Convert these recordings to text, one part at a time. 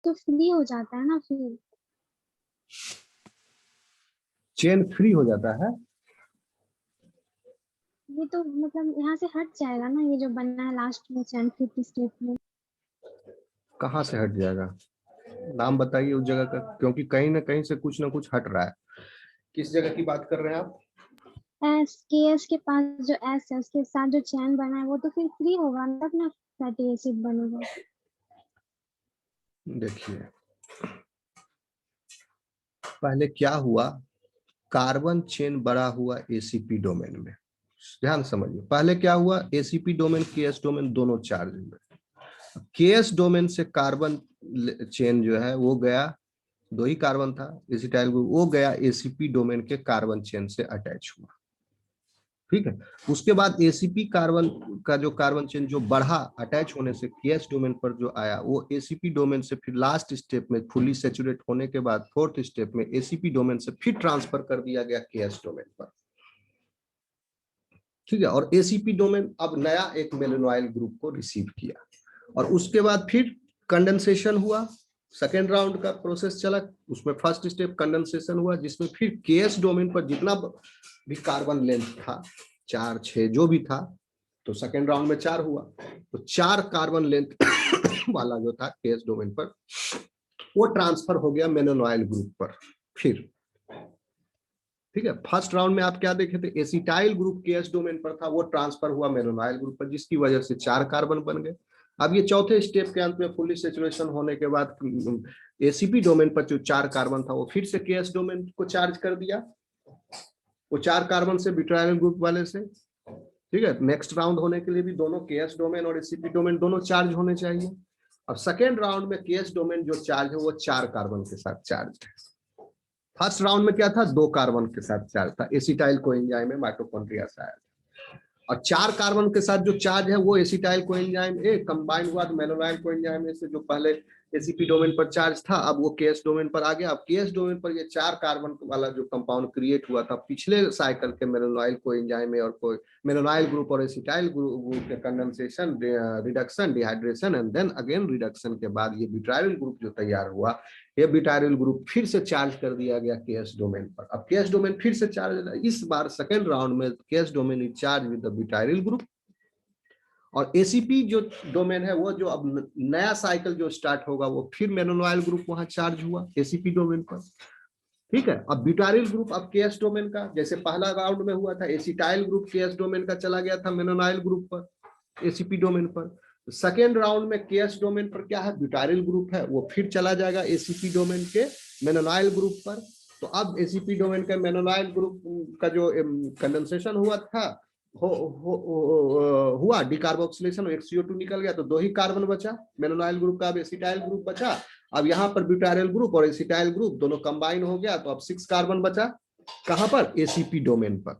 तो फ्री हो जाता है ना फिर। चेन फ्री हो जाता है। ये तो मतलब यहाँ से हट जाएगा ना, ये जो बनना है लास्ट में चैन फिफ्थ स्टेप में। कहाँ से हट जाएगा? नाम बताइए उस जगह का, क्योंकि कहीं ना कहीं से कुछ ना कुछ हट रहा है। किस जगह की बात कर रहे हैं आप? एस के एस के पास जो एस है उसके साथ जो चैन बना है वो तो फिर फ्री होगा ना, तब ना फैटी एसिड बनेगा। देखिए पहले क्या हुआ, कार्बन चेन बड़ा हुआ एसीपी डोमेन में। ध्यान समझिए, पहले क्या हुआ, एसीपी डोमेन केएस डोमेन दोनों चार्ज में। केएस डोमेन से कार्बन चेन जो है वो गया, दो ही कार्बन था एसिटाइल ग्रुप, वो गया एसीपी डोमेन के कार्बन चेन से अटैच हुआ। ठीक है, उसके बाद एसीपी कार्बन का जो कार्बन चेन जो बढ़ा अटैच होने से केएस डोमेन पर जो आया, वो एसीपी डोमेन से फिर लास्ट स्टेप में फुली सैचुरेट होने के बाद फोर्थ स्टेप में एसीपी डोमेन से फिर ट्रांसफर कर दिया गया केएस डोमेन पर। ठीक है, और एसीपी डोमेन अब नया एक मेलेनॉइल ग्रुप को रिसीव किया, और उसके बाद फिर कंडेंसेशन हुआ। सेकेंड राउंड का प्रोसेस चला, उसमें फर्स्ट स्टेप कंडेंसेशन हुआ, जिसमें फिर केएस डोमेन पर जितना भी कार्बन लेंथ था, 4 6 जो भी था, तो सेकेंड राउंड में 4 हुआ, तो 4 कार्बन लेंथ वाला जो था केएस डोमेन पर, वो ट्रांसफर हो गया मेलेनॉइल ग्रुप पर फिर। ठीक है, फर्स्ट राउंड में आप क्या देखे थे, एसिटाइल ग्रुप केएस डोमेन पर था, वो ट्रांसफर हुआ मेलोनाइल ग्रुप पर, जिसकी वजह से 4 कार्बन बन गए। अब ये चौथे स्टेप के अंत में फुली सैचुरेशन होने के बाद एसीपी डोमेन पर जो 4 कार्बन था वो फिर से केएस डोमेन को चार्ज कर दिया, वो 4 कार्बन से ब्यूटाइल ग्रुप वाले से। ठीक है, नेक्स्ट राउंड होने के लिए भी दोनों केएस डोमेन और एसीपी डोमेन दोनों चार्ज होने चाहिए। अब सेकेंड राउंड में केएस डोमेन जो चार्ज है वो 4 कार्बन के साथ चार्ज है। फर्स्ट राउंड में क्या था, 2 कार्बन के साथ चार्ज था, एसिटाइल कोएंजाइम में माइटोकॉन्ड्रिया से आया, और 4 कार्बन के साथ जो चार्ज है वो एसिटाइल कोएंजाइम ए कंबाइन हुआ तो मेलोनाइल कोएंजाइम से जो पहले एसीपी डोमेन पर चार्ज था, अब वो केएस डोमेन पर आ गया। अब केएस डोमेन पर ये 4 कार्बन वाला जो कंपाउंड क्रिएट हुआ था पिछले साइकिल के मेलोनाइल कोएंजाइम में, और कोई मेलोनाइल ग्रुप और एसिटाइल ग्रुप के condensation, reduction, dehydration and then again reduction के बाद ये ब्यूटाइल ग्रुप जो तैयार हुआ, ये ब्यूटाइल ग्रुप फिर से चार्ज कर दिया गया केएस डोमेन पर। अब केएस डोमेन फिर से चार्ज, इस बार सेकेंड राउंड में KS domain is charge with the butyl group, और एसीपी जो डोमेन है वो जो अब नया साइकिल जो स्टार्ट होगा वो फिर मेलोनाइल ग्रुप वहां चार्ज हुआ एसीपी डोमेन पर। ठीक है, अब ब्यूटाइल ग्रुप अब केएस डोमेन का, जैसे पहला राउंड में हुआ था एसिटाइल ग्रुप केएस डोमेन का चला गया था मेलोनाइल ग्रुप पर एसीपी डोमेन पर, सेकेंड राउंड में केएस डोमेन पर क्या है, ब्यूटाइल ग्रुप है, वो फिर चला जाएगा एसीपी डोमेन के मेलोनाइल ग्रुप पर। तो अब एसीपी डोमेन के मेलोनाइल ग्रुप का जो कंडेंसेशन हुआ था, हुआ डिकार्बोक्सिलेशन, एक CO2 निकल गया, तो 2 ही कार्बन बचा मेलोनाइल ग्रुप का, अब एसिटाइल ग्रुप बचा। अब यहाँ पर ब्यूटाइल ग्रुप और एसिटाइल ग्रुप दोनों कंबाइन हो गया, तो अब 6 कार्बन बचा, कहां पर, एसीपी डोमेन पर।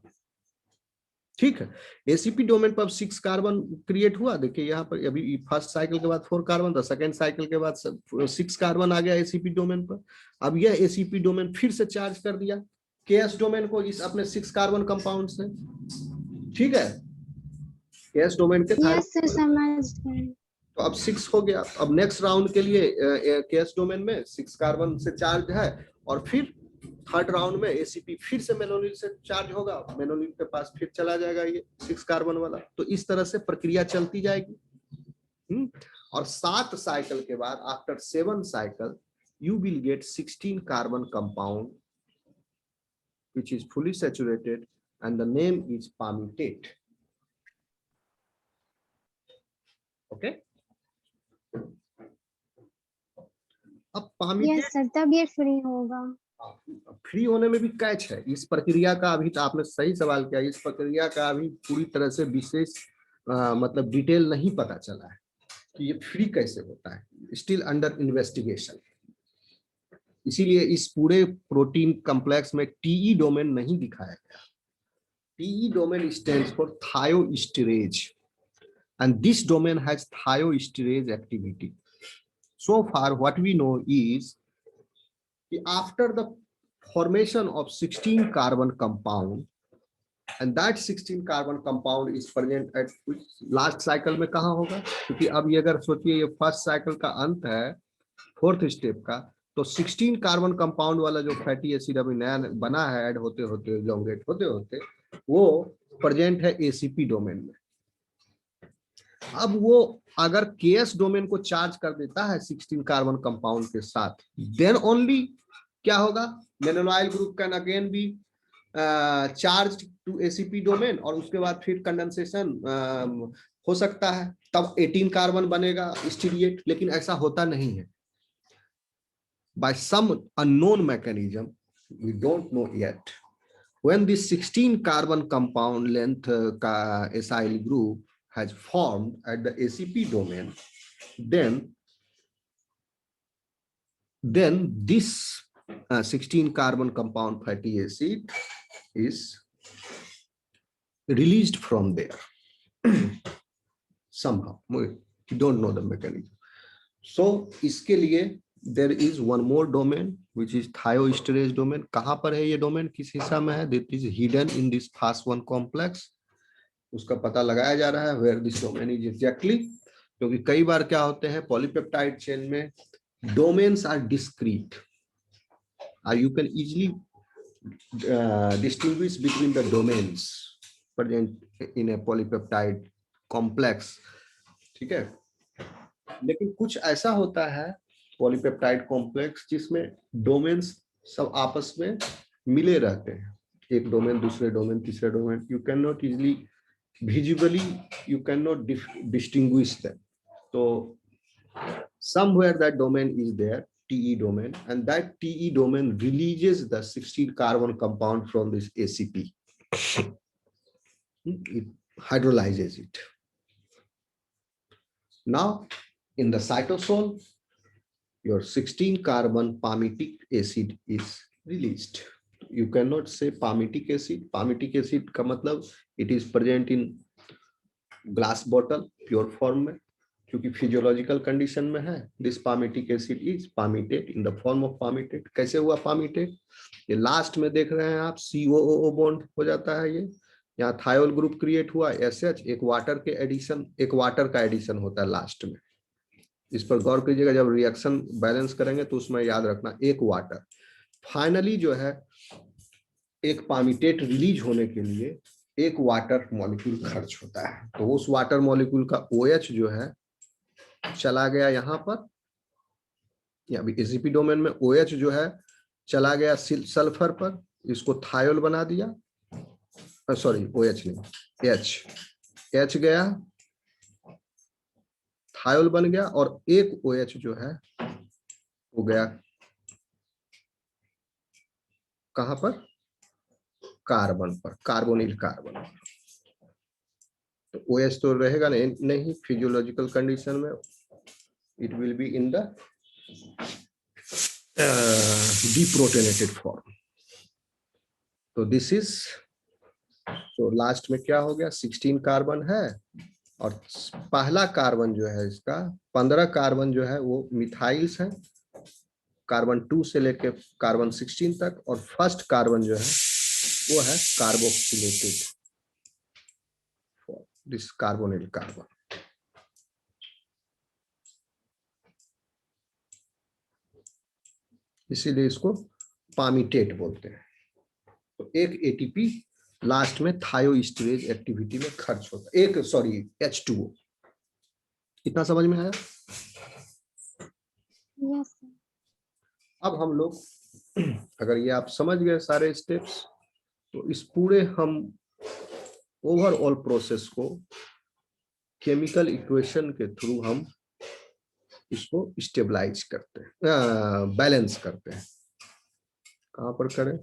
ठीक है, एसीपी डोमेन पर अब 6 कार्बन क्रिएट हुआ। देखिए यहाँ पर अभी फर्स्ट साइकिल के बाद 4 कार्बन था, सेकेंड साइकिल के बाद 6 कार्बन आ गया एसीपी डोमेन पर। अब यह एसीपी डोमेन फिर से चार्ज कर दिया केएस डोमेन को इस अपने 6 कार्बन कंपाउंड से। ठीक है, केएस डोमेन के यस सर, समझ गए। तो अब 6 हो गया। अब नेक्स्ट राउंड के लिए केएस डोमेन में 6 कार्बन से चार्ज है, और फिर थर्ड राउंड में एसीपी फिर से मेनोनिल से चार्ज होगा, मेनोनिल के पास फिर चला जाएगा ये 6 कार्बन वाला। तो इस तरह से प्रक्रिया चलती जाएगी। और 7 साइकिल के बाद after 7 cycle you will get 16 carbon compound which is fully saturated and the name is palmitate. Okay, अब palmitate, यस सर, तब ये फ्री होगा। फ्री होने में भी कैच है इस प्रक्रिया का। अभी तो आपने सही सवाल किया, इस प्रक्रिया का अभी पूरी तरह से विशेष मतलब डिटेल नहीं पता चला है कि ये फ्री कैसे होता है, स्टिल अंडर इन्वेस्टिगेशन। इसीलिए इस पूरे प्रोटीन कॉम्प्लेक्स में टीई डोमेन नहीं दिखाया गया। TE domain stands for thioesterase and this domain has thioesterase activity. So far what we know is after the formation of 16 carbon compound, and that 16 carbon compound is present at last cycle में कहाँ होगा, क्योंकि अब ये अगर सोचिए ये first cycle का अंत है, फोर्थ स्टेप का, तो 16 कार्बन कंपाउंड वाला जो फैटी एसिड अभी नया बना है, ऐड होते होते एलोंगेट होते होते वो प्रेजेंट है एसीपी डोमेन में। अब वो अगर केएस डोमेन को चार्ज कर देता है 16 कार्बन कंपाउंड के साथ, देन ओनली क्या होगा, malonyl group can again be charge to ACP domain, और उसके बाद फिर कंडेंसेशन हो सकता है, तब 18 कार्बन बनेगा स्टीरिएट, लेकिन ऐसा होता नहीं है। By some unknown mechanism, we don't know yet, when this 16 carbon compound length acyl group has formed at the ACP domain, then this 16 carbon compound fatty acid is released from there somehow. We don't know the mechanism. So इसके लिए there is one more domain which is thioesterase domain. कहाँ पर है ये domain, किस हिस्सा में है? That is hidden in this Fas1 complex. उसका पता लगाया जा रहा है where this domain is exactly, क्योंकि कई बार क्या होते हैं पॉलीपेप्टाइड चेन में domains are discrete. You can easily distinguish between the domains present in a polypeptide complex. ठीक है, लेकिन कुछ ऐसा होता है पॉलीपेप्टाइड कॉम्प्लेक्स जिसमें डोमेन्स सब आपस में मिले रहते हैं, एक डोमेन दूसरे डोमेन तीसरे domain, you can not easily visually you can not distinguish them. तो somewhere that domain is there, TE domain, and that TE domain releases the 16 carbon compound from this ACP. It hydrolyzes it. Now in the cytosol, your 16 carbon palmitic acid is released. You cannot say palmitic acid. Palmitic acid का मतलब it is present in glass bottle pure form में, क्योंकि physiological condition में है। This palmitic acid is palmitate in the form of palmitate. कैसे हुआ palmitate? ये last में देख रहे हैं आप, COOO बॉन्ड हो जाता है, ये यहाँ थायोल ग्रुप क्रिएट हुआ, SH, एक वाटर के एडिशन, एक वाटर का एडिशन होता है लास्ट में। इस पर गौर कीजिएगा, जब रिएक्शन बैलेंस करेंगे तो उसमें याद रखना एक वाटर। फाइनली जो है एक पामिटेट रिलीज होने के लिए एक वाटर मॉलिक्यूल खर्च होता है, तो उस वाटर मॉलिक्यूल का OH जो है चला गया यहाँ पर, या एसीपी डोमेन में OH जो है चला गया सल्फर पर, इसको थायोल बना दिया, सॉरी OH नहीं, H गया, थायोल बन गया, और एक OH जो है हो गया कहां पर, कार्बन पर, कार्बोनिल कार्बन। तो OH तो रहेगा नहीं फिजियोलॉजिकल कंडीशन में, it will be in the deprotonated form. तो दिस इज, तो लास्ट में क्या हो गया, 16 कार्बन है, और पहला कार्बन जो है इसका 15 कार्बन जो है वो मिथाइल्स है, कार्बन 2 से लेके कार्बन 16 तक, और फर्स्ट कार्बन जो है वो है कार्बोक्सिलेटेड, दिस कार्बोनिल कार्बन। इसीलिए इसको पामिटेट बोलते हैं। तो एक एटीपी लास्ट में थायोस्टेरेज एक्टिविटी में खर्च होता है, एक सॉरी H2O। इतना समझ में आया? यस। अब हम लोग अगर ये आप समझ गए सारे स्टेप्स, तो इस पूरे हम ओवरऑल प्रोसेस को केमिकल इक्वेशन के थ्रू हम इसको स्टेबलाइज करते हैं, बैलेंस करते हैं। कहां पर करें?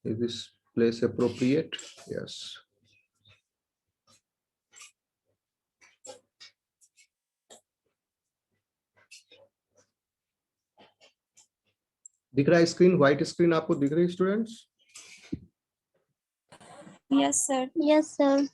Is this place appropriate? Yes. दिख रहा है स्क्रीन, व्हाइट स्क्रीन आपको दिख रही है students? Yes sir. Yes sir.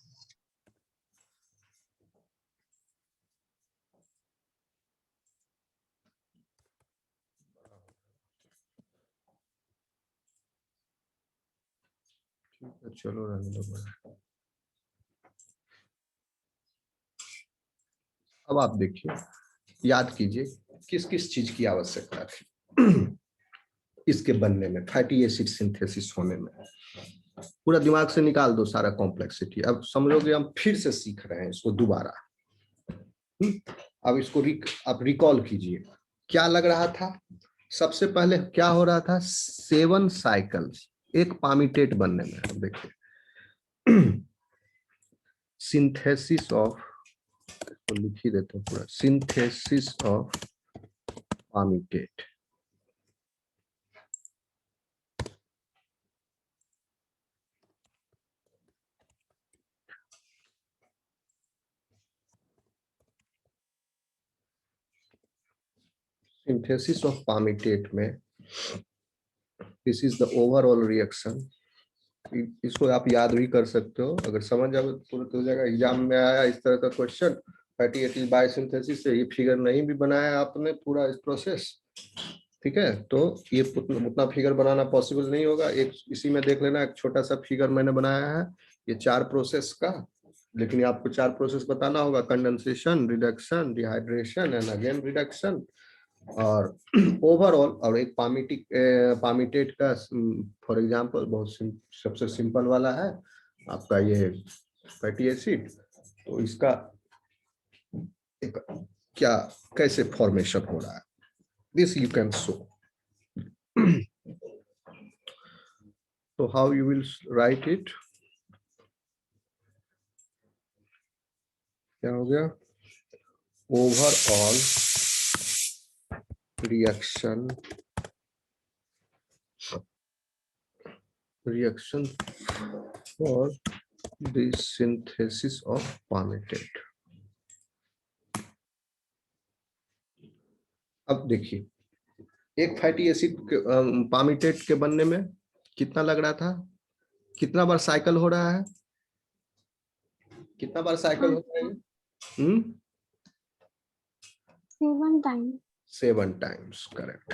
चलो रहने दो। अब आप देखिए, याद कीजिए, किस किस चीज की आवश्यकता थी इसके बनने में, फैटी एसिड सिंथेसिस होने में। पूरा दिमाग से निकाल दो सारा कॉम्प्लेक्सिटी। अब समझोगे हम फिर से सीख रहे हैं इसको दोबारा। अब इसको आप रिकॉल कीजिए, क्या लग रहा था। सबसे पहले क्या हो रहा था, 7 साइकिल्स एक पामिटेट बनने में। देखिए सिंथेसिस ऑफ, तो लिख ही देते हैं पूरा, synthesis of palmitate. Synthesis of palmitate में this is the overall reaction. इसको आप याद भी कर सकते हो, अगर समझ जाओ तो तुरंत हो जाएगा। एग्जाम में आया इस तरह का क्वेश्चन, फैटी एसिड बायोसिंथेसिस से, ये फिगर नहीं भी बनाया आपने पूरा इस प्रोसेस, ठीक है, तो ये उतना फिगर बनाना पॉसिबल नहीं होगा। एक इसी में देख लेना, एक छोटा सा फिगर मैंने बनाया है, ये 4 प्रोसेस का, लेकिन आपको 4 प्रोसेस बताना होगा, condensation, reduction, dehydration and again reduction, और ओवरऑल। और एक पामिटेट का फॉर एग्जांपल बहुत सबसे सिंपल वाला है आपका ये फैटी एसिड, तो इसका एक क्या कैसे फॉर्मेशन हो रहा है, दिस यू कैन शो। तो how you will right it, क्या हो गया, overall reaction for the synthesis of palmitate। अब देखिए, एक फैटी एसिड पामिटेट के बनने में कितना लग रहा था, कितना बार साइकिल हो रहा है, कितना बार साइकिल हो रहा है, 7 times। 7 times, correct.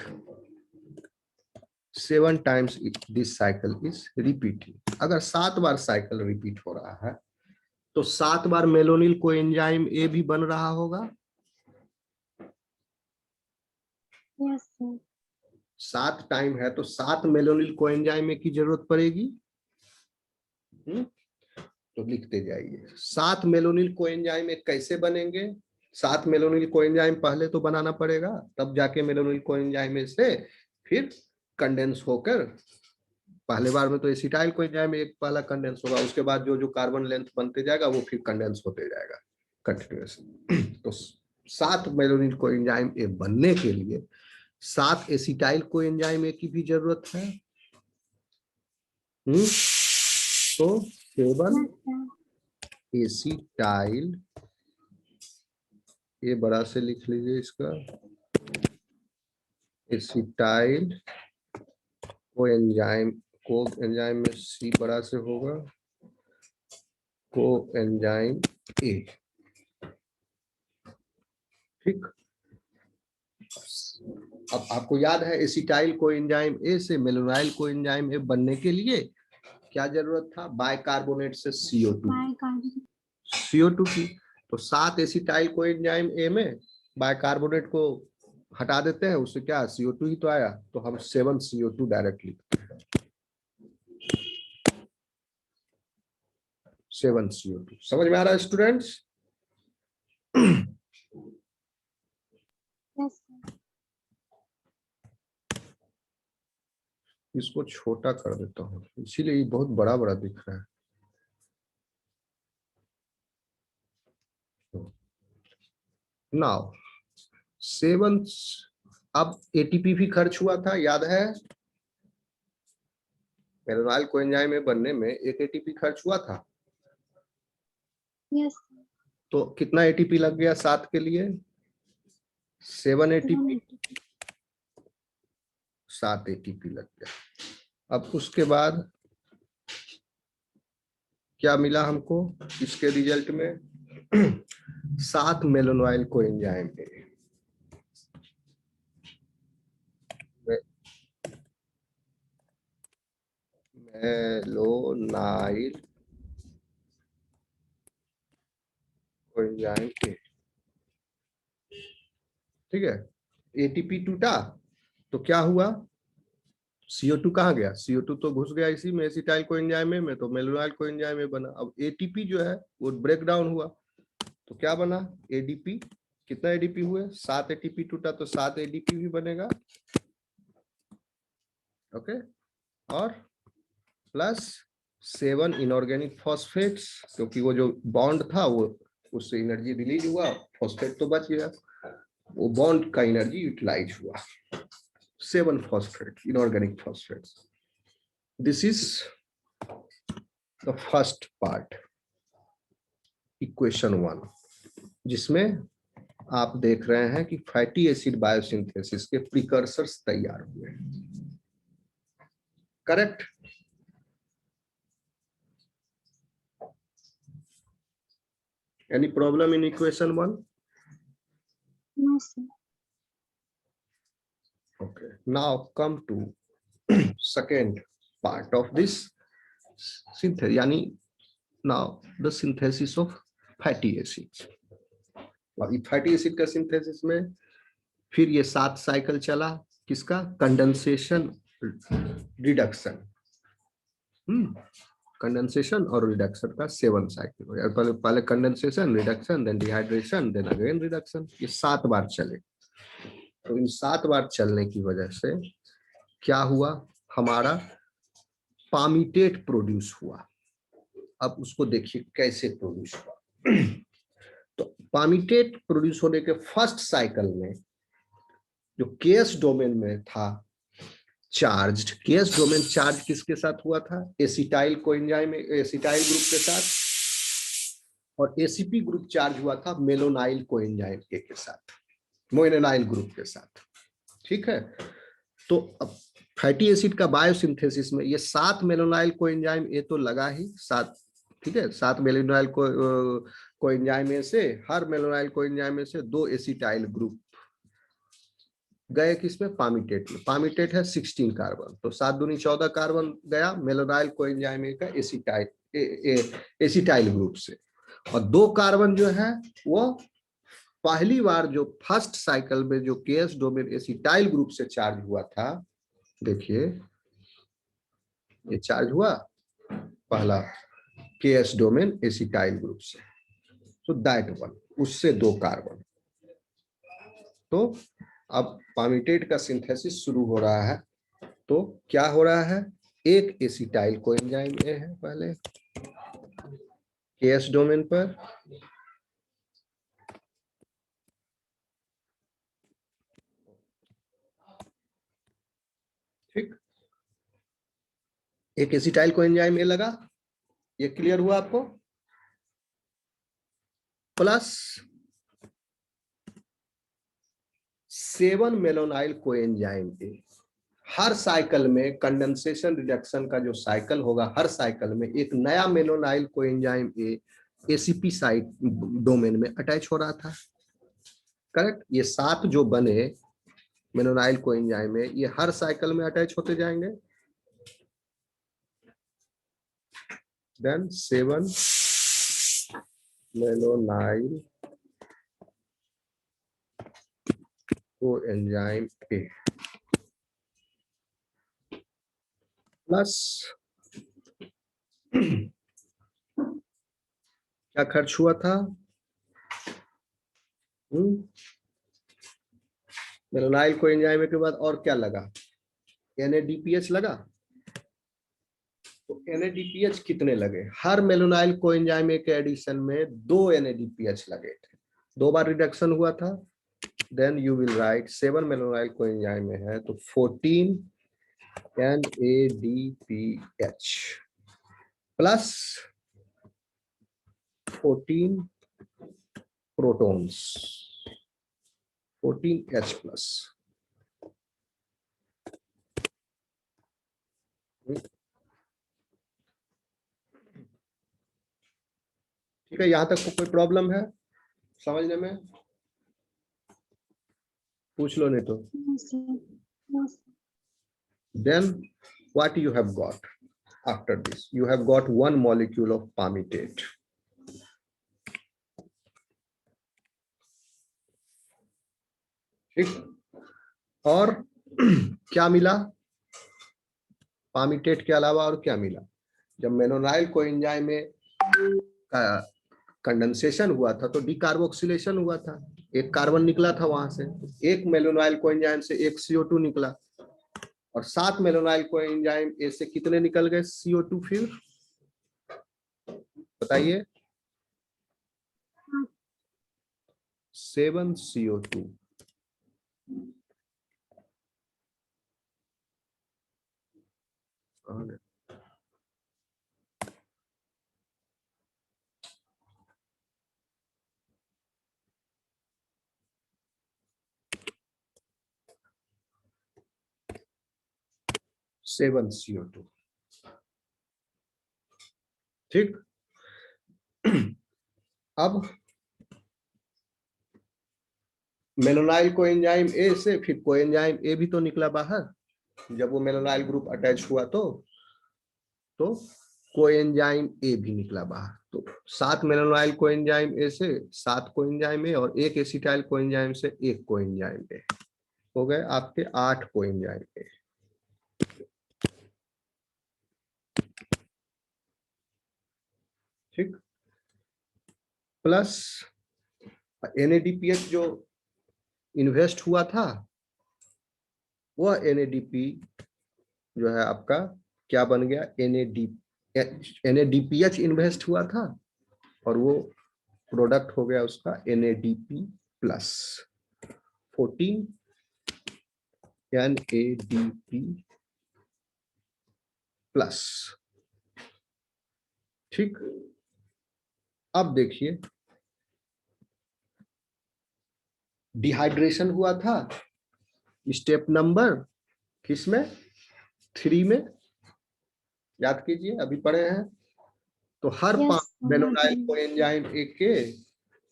7 times this cycle is repeating। अगर 7 बार साइकिल रिपीट हो रहा है तो 7 बार मेलोनिल कोएंजाइम ए भी बन रहा होगा। Yes sir. 7 टाइम है तो 7 मेलोनिल कोएंजाइम ए की जरूरत पड़ेगी। तो लिखते जाइए, 7 मेलोनिल कोएंजाइम ए कैसे बनेंगे। 7 मेलोनिल कोएंजाइम पहले तो बनाना पड़ेगा, तब जाके मेलोनिल कोएंजाइम ए से फिर कंडेंस होकर, पहले बार में तो एसिटाइल कोएंजाइम एक पहला कंडेंस होगा, उसके बाद जो जो कार्बन लेंथ बनते जाएगा वो फिर कंडेंस होते जाएगा कंटिन्यूअसली। तो 7 मेलोनिल कोएंजाइम ए बनने के लिए 7 एसिटाइल कोएंजाइम ए की भी जरूरत है। तो 7 एसिटाइल, ये बड़ा से लिख लीजिए इसका, एसिटाइल कोएंजाइम, को एंजाइम में सी बड़ा से होगा, को एंजाइम ए, ठीक। अब आपको याद है एसिटाइल कोएंजाइम ए से मेलोनाइल कोएंजाइम ए बनने के लिए क्या जरूरत था, बाइकार्बोनेट से CO2 की। तो 7 एसिटाइल कोएंजाइम ए में बाइकार्बोनेट को हटा देते हैं, उससे क्या CO2 ही तो आया, तो हम 7 CO2 डायरेक्ट लिखते हैं, 7 CO2। समझ में आ रहा है स्टूडेंट्स? यस। इसको छोटा कर देता हूँ, इसीलिए ये बहुत बड़ा बड़ा दिख रहा है। नाउ 7, अब ATP भी खर्च हुआ था, याद है, मेलोनाइल कोएंजाइम में बनने में एक ATP खर्च हुआ था। यस। तो कितना ATP लग गया 7 के लिए, 7 ATP, 7 ATP लग गया। अब उसके बाद क्या मिला हमको इसके रिजल्ट में, 7 मेलोनाइल कोएंजाइम ए, मेलोनाइल कोएंजाइम ए, ठीक है। एटीपी टूटा तो क्या हुआ, CO2 कहाँ गया, CO2 तो घुस गया इसी में एसिटाइल कोएंजाइम में तो मेलेनॉइल कोएंजाइम में बना। अब एटीपी जो है वो ब्रेक डाउन हुआ तो क्या बना, एडीपी। कितना एडीपी हुए, 7 एटीपी टूटा तो 7 एडीपी भी बनेगा। ओके, और प्लस 7 इनऑर्गेनिक फॉस्फेट्स, क्योंकि वो जो बॉन्ड था वो उससे एनर्जी रिलीज हुआ, फॉस्फेट तो बच गया, वो बॉन्ड का एनर्जी यूटिलाइज हुआ। 7 phosphate inorganic phosphates. This is the first part, equation 1, जिसमें आप देख रहे हैं कि फैटी एसिड बायोसिंथेसिस के प्रिकर्सर्स तैयार हुए। Correct? Any problem in equation 1? No, sir. Okay, now come to second part of this synthesis, यानी now the synthesis of fatty acids. और ये फैटी एसिड का सिंथेसिस में फिर ये 7 साइकिल चला, किसका, कंडेंसेशन रिडक्शन, कंडेंसेशन और रिडक्शन का 7 साइकिल हो गया। पहले condensation, reduction, then dehydration, then again reduction, ये 7 बार चले। तो इन 7 बार चलने की वजह से क्या हुआ, हमारा पामीटेट प्रोड्यूस हुआ। अब उसको देखिए कैसे प्रोड्यूस हुआ। तो पामीटेट प्रोड्यूस होने के फर्स्ट साइकिल में जो केएस डोमेन में था चार्ज्ड, केएस डोमेन चार्ज किसके साथ हुआ था, एसिटाइल कोएंजाइम, एसिटाइल ग्रुप के साथ, और एसीपी ग्रुप चार्ज हुआ था मेलोनाइल कोएंजाइम के साथ, मोइनोनाइल ग्रुप के साथ। ठीक है, तो अब फैटी एसिड का बायोसिंथेसिस में ये 7 मेलोनाइल कोएंजाइम ये तो लगा ही 7, ठीक है, 7 मेलोनाइल कोएंजाइम में से हर मेलोनाइल कोएंजाइम में से 2 एसिटाइल ग्रुप गए किसमें, पामीटेट में। पामीटेट है 16 कार्बन, तो 7 दूनी 14 कार्बन गया मेलोनाइल कोएंजाइम का एसिटाइल ग्रुप से, और 2 कार्बन जो है वो पहली बार जो फर्स्ट साइकिल में जो केएस डोमेन एसिटाइल ग्रुप से चार्ज हुआ था, देखिए ये चार्ज हुआ पहला केएस डोमेन एसिटाइल ग्रुप से, तो दैट वन, उससे 2 कार्बन। तो अब पामीटेट का सिंथेसिस शुरू हो रहा है, तो क्या हो रहा है, एक एसिटाइल कोएंजाइम ए है पहले केएस डोमेन पर, ठीक, एक एसिटाइल कोएंजाइम ए लगा, ये क्लियर हुआ आपको, प्लस 7 मेलोनाइल कोएंजाइम ए। हर साइकिल में कंडेंसेशन रिडक्शन का जो साइकिल होगा, हर साइकिल में एक नया malonyl coenzyme A ACP site domain में अटैच हो रहा था। करेक्ट, ये 7 जो बने मेलोनाइल कोएंजाइम में, ये हर साइकिल में अटैच होते जाएंगे। देन 7 मेलोनाइल कोएंजाइम ए प्लस क्या खर्च हुआ था, मेलोनाइल कोएंजाइम के बाद और क्या लगा, NADPH लगा। तो NADPH कितने लगे, हर मेलोनाइल कोएंजाइम के एडिशन में 2 NADPH लगे थे, 2 बार रिडक्शन हुआ था। Then you will write 7 malonyl coenzyme में है तो 14 NADPH plus 14 protons, 14H plus. ठीक है, यहां तक को कोई प्रॉब्लम है समझने में, पूछ लो नहीं तो। No, sir. No, sir. Then what you have got after this, you have got 1 molecule of palmitate. ठीक, और क्या मिला पामीटेट के अलावा, और क्या मिला? जब मेनोनाइल कोएंजाइम में कंडेंसेशन हुआ था तो डिकार्बोक्सिलेशन हुआ था, एक कार्बन निकला था वहां से, एक मेलोनाइल कोएंजाइम से एक CO2 निकला, और 7 मेलोनाइल कोएंजाइम ए से कितने निकल गए CO2 फिर बताइए? 7 CO2। Seven CO2। ठीक। अब मेलोनाइल कोएंजाइम ए से फिर कोएंजाइम ए भी तो निकला बाहर, जब वो मेलोनाइल ग्रुप अटैच हुआ तो कोएंजाइम ए भी निकला बाहर। तो 7 मेलोनाइल कोएंजाइम ए से 7 कोएंजाइम ए और एक एसिटाइल कोएंजाइम से एक कोएंजाइम ए, हो गए आपके 8 कोएंजाइम ए। ठीक। प्लस NADPH जो इन्वेस्ट हुआ था, वह NADP जो है आपका क्या बन गया, NADPH इन्वेस्ट हुआ था और वो प्रोडक्ट हो गया उसका NADP प्लस 14 NADP प्लस। ठीक। अब देखिए डिहाइड्रेशन हुआ था स्टेप नंबर किसमें, 3 में, याद कीजिए अभी पढ़े हैं। तो हर 5 मेलोनाइल कोएंजाइम ए के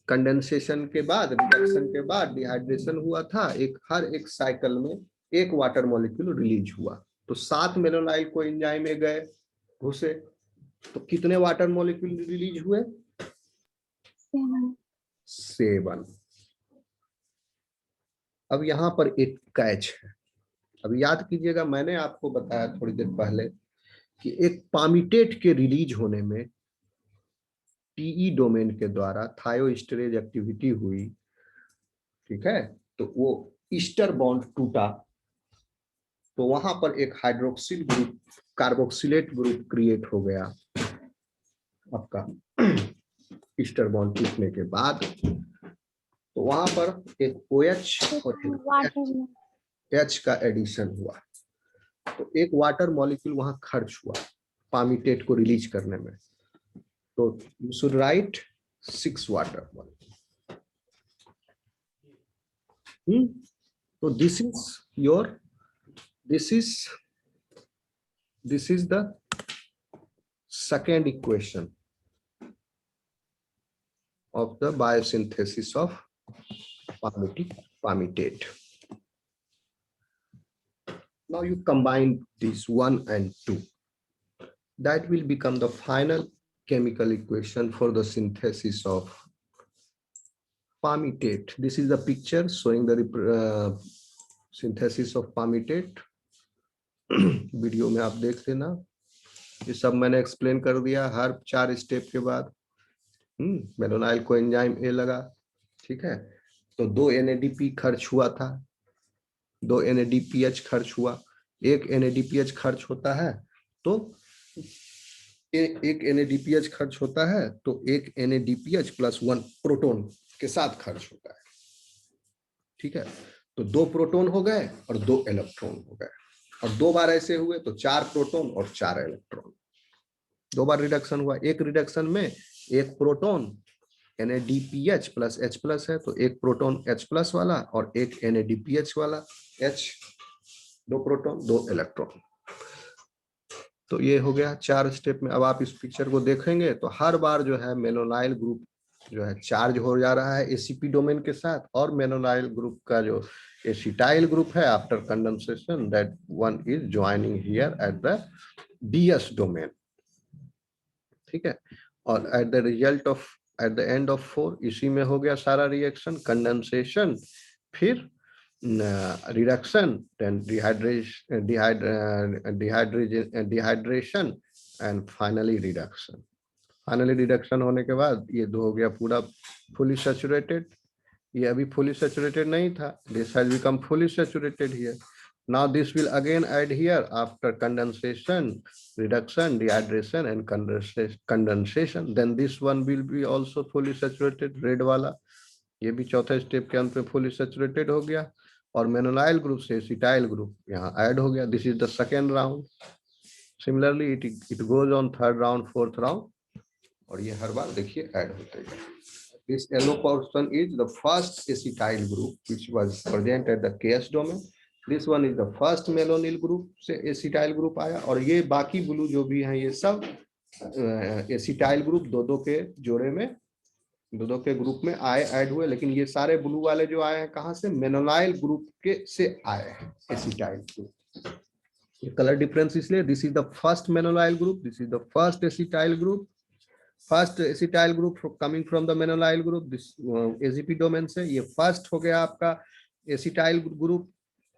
कंडेंसेशन के बाद, रिडक्शन के बाद डिहाइड्रेशन हुआ था, हर एक साइकिल में एक वाटर मॉलिक्यूल रिलीज हुआ। तो 7 मेलोनाइल कोएंजाइम ए गए घुसे, तो कितने वाटर मॉलिक्यूल रिलीज हुए? 7। अब यहाँ पर एक कैच है, अब याद कीजिएगा, मैंने आपको बताया थोड़ी देर पहले कि एक पामीटेट के रिलीज होने में TE डोमेन के द्वारा थायोस्टेरेज एक्टिविटी हुई। ठीक है, तो वो ईस्टर बॉन्ड टूटा, तो वहां पर एक hydroxyl group, carboxylate group create हो गया आपका ईस्टर बॉन्ड टूटने के बाद। तो वहां पर एक OH और H का एडिशन हुआ, तो एक वाटर मॉलिक्यूल वहां खर्च हुआ पामीटेट को रिलीज करने में। तो you should write 6 water molecule. तो this is the second equation of the biosynthesis of palmitate. Now you combine these 1 and 2. That will become the final chemical equation for the synthesis of palmitate. This is the picture showing the synthesis of palmitate. Video में आप देख लेना, ये सब मैंने explain कर दिया हर 4 step के बाद। मेलोनाइल कोएंजाइम ए लगा, ठीक है, तो 2 NADP खर्च हुआ था, 2 NADPH खर्च हुआ, एक NADPH खर्च होता है तो एक NADPH खर्च होता है तो एक NADPH प्लस 1 प्रोटोन के साथ खर्च होता है। ठीक है, तो 2 प्रोटोन हो गए और 2 इलेक्ट्रॉन हो गए, और 2 बार ऐसे हुए तो 4 प्रोटोन और 4 इलेक्ट्रॉन। 2 बार रिडक्शन हुआ, एक रिडक्शन में एक proton NADPH plus H plus है, तो एक प्रोटोन H प्लस वाला और एक NADPH वाला H, 2 प्रोटोन 2 इलेक्ट्रॉन। तो ये हो गया 4 स्टेप में। अब आप इस पिक्चर को देखेंगे तो हर बार जो है मेलोनाइल ग्रुप जो है चार्ज हो जा रहा है ACP डोमेन के साथ, और मेलोनाइल ग्रुप का जो एसिटाइल ग्रुप है after condensation, that one is joining here at the DS domain. ठीक है, और at the result of at the end of 4 इसी में हो गया सारा रिएक्शन कंडेंसेशन, फिर reduction, then dehydration and finally reduction. Finally reduction होने के बाद ये दो हो गया पूरा फुली सैचुरेटेड. ये अभी फुली सैचुरेटेड नहीं था. This has become fully saturated here. Now this will again add here after condensation, reduction, dehydration and condensation. Then this one will be also fully saturated, red वाला. ये भी चौथा step के अंत में fully saturated हो गया और मेनोनाइल ग्रुप से एसिटाइल ग्रुप यहाँ ऐड हो गया. This is the second round. Similarly it goes on third round, fourth round और ये हर बार देखिए ऐड होते गए. This yellow portion is the first acetyl group which was present at the KS domain. This one is the first melonyl group से acetyl group आया और ये बाकी ब्लू जो भी हैं ये सब एसिटाइल ग्रुप दो के जोड़े में दो के ग्रुप में आए ऐड हुए. लेकिन ये सारे ब्लू वाले जो आए हैं कहाँ से? मेनोनाइल ग्रुप के से आए हैं एसिटाइल ग्रुप. ये कलर डिफरेंस इसलिए this is the first malonyl group, this is the first acetyl group. First acetyl group coming from the malonyl group this ACP domain से. ये फर्स्ट हो गया आपका एसिटाइल ग्रुप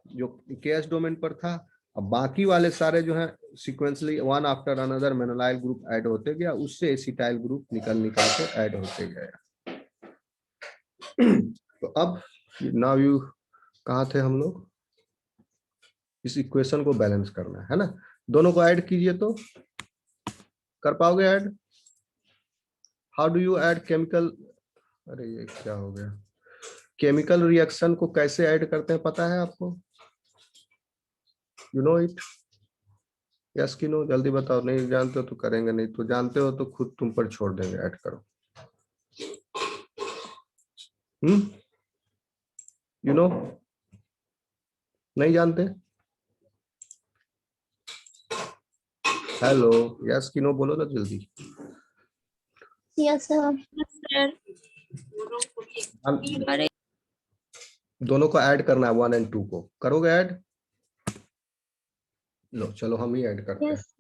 जो केएस डोमेन पर था. अब बाकी वाले सारे जो हैं sequentially one after another malonyl group add होते गया, उससे एसिटाइल ग्रुप निकल के ऐड होते गया. तो अब नाउ यू कहाँ थे हम लोग? इस इक्वेशन को बैलेंस करना है ना. दोनों को ऐड कीजिए तो कर पाओगे add? How do you add chemical? अरे ये क्या हो गया? केमिकल रिएक्शन को कैसे ऐड करते हैं पता है आपको? You know it? यस कि नो? जल्दी बताओ. नहीं जानते हो तो करेंगे, नहीं तो जानते हो तो खुद तुम पर छोड़ देंगे. ऐड करो. You know? नहीं जानते? हेलो, यस कि नो बोलो ना जल्दी. Yes sir. दोनों को ऐड करना है, 1 और 2 को. करोगे ऐड? लो चलो हम ही ऐड करते हैं. यस.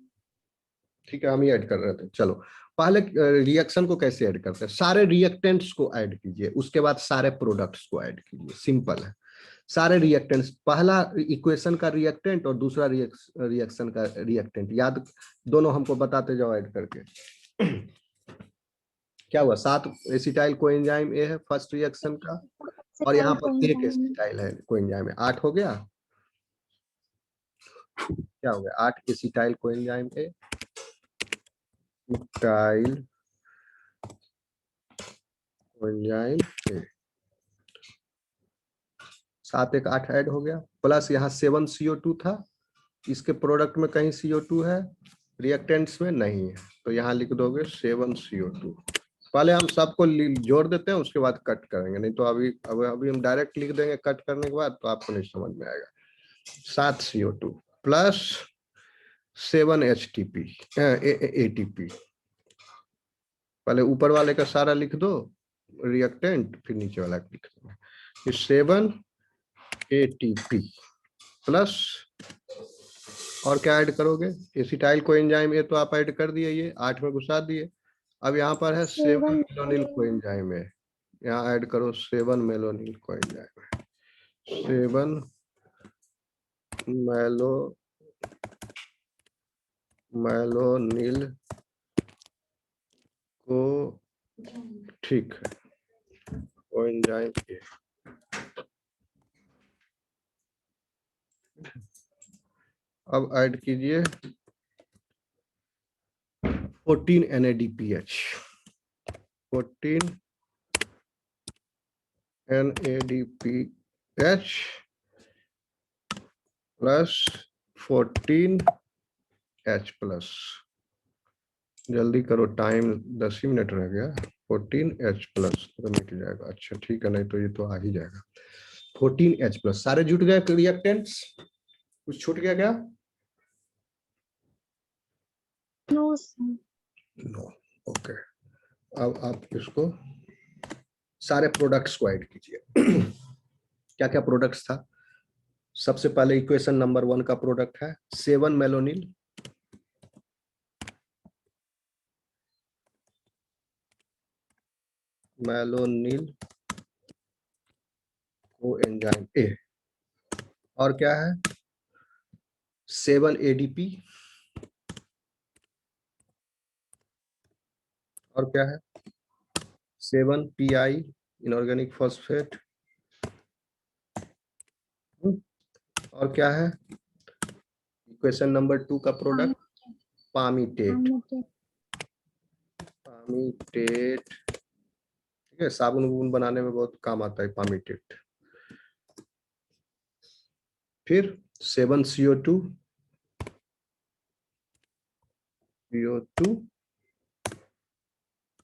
ठीक है, हम ही ऐड कर रहे थे. चलो पहले रिएक्शन को कैसे ऐड करते हैं? सारे रिएक्टेंट्स को ऐड कीजिए, उसके बाद सारे प्रोडक्ट्स को ऐड कीजिए. सिंपल है. सारे रिएक्टेंट्स, पहला इक्वेशन का रिएक्टेंट और दूसरा रिएक्शन का रिएक्टेंट, याद दोनों हमको बताते जाओ ऐड करके. क्या हुआ? 7 एसिटाइल कोएंजाइम ए है फर्स्ट रिएक्शन का और यहाँ पर 1 एसिटाइल है कोएंजाइम ए. 8 हो गया. क्या हो गया? 8 acetyl coenzyme A, ethyl coenzyme A. 7 1 8 add हो गया. प्लस यहाँ 7 CO2 था. इसके प्रोडक्ट में कहीं CO2 है? रिएक्टेंट्स में नहीं है, तो यहाँ लिख दोगे 7 CO2. पहले हम सबको जोड़ देते हैं, उसके बाद कट करेंगे. नहीं तो अभी हम डायरेक्ट लिख देंगे कट करने के बाद, तो आपको नहीं समझ में आएगा. 7 CO2 प्लस 7 ATP. पहले ऊपर वाले का सारा लिख दो रिएक्टेंट, फिर नीचे वाला लिख दो. 7 ATP प्लस और क्या ऐड करोगे? एसिटाइल कोएंजाइम ए तो आप ऐड कर दिए, ये 8 में घुसा दिए. अब यहाँ पर है 7 मेलोनिल कोएंजाइम ए. यहाँ ऐड करो 7 मेलोनिल कोएंजाइम ए. 7 मेलोनिल को ठीक है कोएंजाइम ए. अब ऐड कीजिए 14 NADPH. 14 NADPH plus 14 H plus. जल्दी करो, टाइम 10 ही मिनट रह गया. 14 H प्लस तो मिट जाएगा. अच्छा ठीक है, नहीं तो ये तो आ ही जाएगा. 14 H प्लस. सारे जुट गए रिएक्टेंट्स? कुछ छूट गया क्या? नो. नो. ओके. अब आप इसको सारे प्रोडक्ट्स को ऐड कीजिए. क्या क्या प्रोडक्ट्स था? सबसे पहले इक्वेशन नंबर 1 का प्रोडक्ट है 7 मेलोनिल कोएंजाइम ए. और क्या है 7 ADP, और क्या है 7 PI इनऑर्गेनिक फॉस्फेट, और क्या है इक्वेशन नंबर 2 का प्रोडक्ट पामीटेट। पामीटेट ठीक है, साबुन वूबुन बनाने में बहुत काम आता है पामीटेट। फिर 7 CO2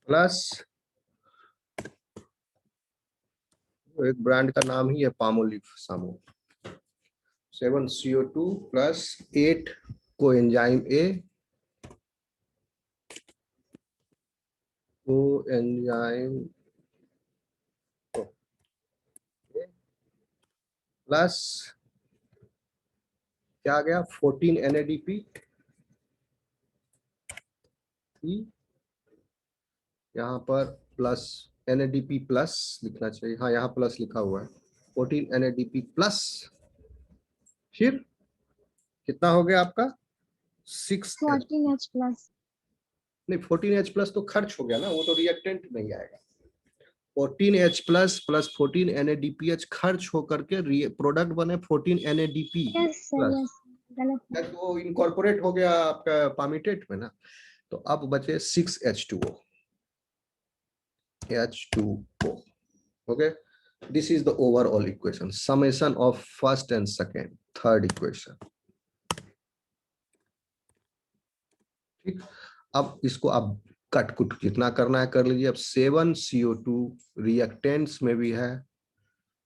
प्लस एक ब्रांड का नाम ही है पामोलिव साबुन। 7 CO2 plus 8 coenzyme A, coenzyme plus क्या आ गया 14 NADP, यहाँ पर प्लस NADP प्लस लिखना चाहिए, हाँ यहाँ प्लस लिखा हुआ है 14 NADP प्लस। फिर कितना हो गया आपका 6 14H प्लस। नहीं 14H प्लस तो खर्च हो गया ना, वो तो रिएक्टेंट नहीं आएगा। 14H प्लस प्लस 14 NADPH खर्च होकर के प्रोडक्ट बने 14 NADP yes sir, plus, yes गलत। तो इनकॉर्पोरेट हो गया आपका पामीटेट में ना। तो अब बचे 6H2O, H2O। Okay, this is the overall equation, summation of first and second third equation. ठीक, अब इसको आप कट कुट जितना करना है कर लीजिए। अब 7 CO2 रिएक्टेंट्स में भी है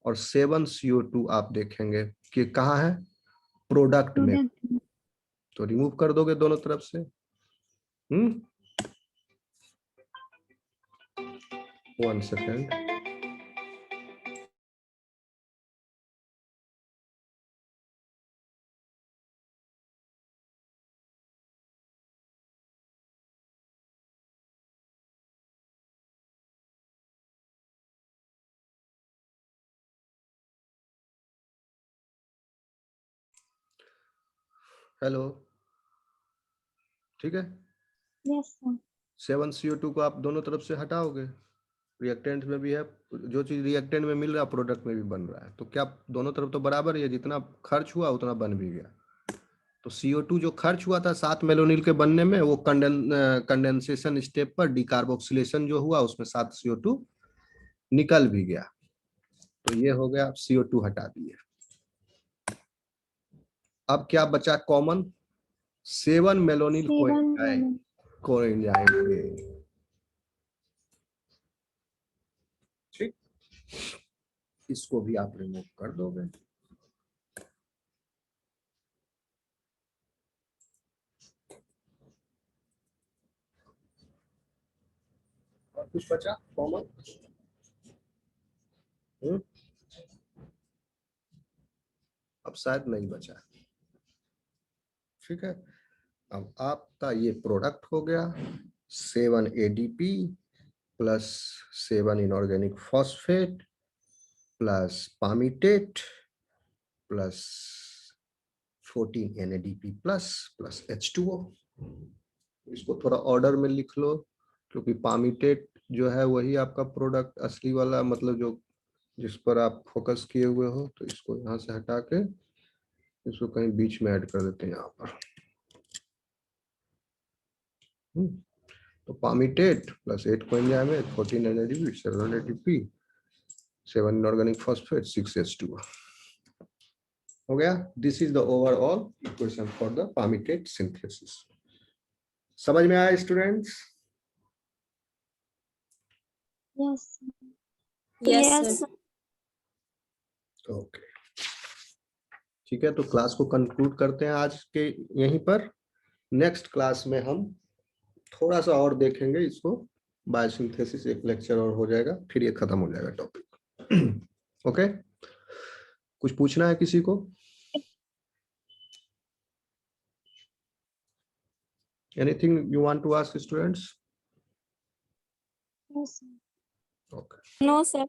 और 7 CO2 आप देखेंगे कि कहाँ है प्रोडक्ट में, तो रिमूव कर दोगे दोनों तरफ से। 1 सेकेंड, हेलो, ठीक है। Yes sir. 7 CO2 को आप दोनों तरफ से हटाओगे, रिएक्टेंट में भी है, जो चीज रिएक्टेंट में मिल रहा है प्रोडक्ट में भी बन रहा है, तो क्या दोनों तरफ तो बराबर ही है, जितना खर्च हुआ उतना बन भी गया। तो CO2 जो खर्च हुआ था 7 मेलोनिल के बनने में, वो कंडेंसेशन स्टेप पर डिकार्बोक्सिलेशन जो हुआ उसमें 7 CO2 निकल भी गया। तो ये हो गया, CO2 हटा दिए। अब क्या बचा कॉमन 7 मेलोनिल कोएंजाइम। ठीक, इसको भी आप रिमूव कर दोगे। और कुछ बचा कॉमन? अब शायद नहीं बचा। ठीक है, अब आपका ये प्रोडक्ट हो गया 7 ADP plus 7 inorganic phosphate plus palmitate plus 14 NADP plus plus H2O। इसको थोड़ा ऑर्डर में लिख लो, क्योंकि पामीटेट जो है वही आपका प्रोडक्ट असली वाला, मतलब जो जिस पर आप फोकस किए हुए हो। तो इसको यहाँ से हटा के इसको कहीं बीच में ऐड कर देते हैं यहाँ पर। तो palmitate plus 8 coenzyme 14 NADP 7 ADP 7 inorganic phosphate 6H2O हो गया। This is the overall equation for the palmitate synthesis. समझ में आया स्टूडेंट्स? यस यस ओके, ठीक है, तो क्लास को कंक्लूड करते हैं आज के यहीं पर। नेक्स्ट क्लास में हम थोड़ा सा और देखेंगे इसको, बायोसिंथेसिस एक लेक्चर और हो जाएगा, फिर ये खत्म हो जाएगा टॉपिक। ओके, कुछ पूछना है किसी को? Anything you want to ask students? Yes. Okay, no sir.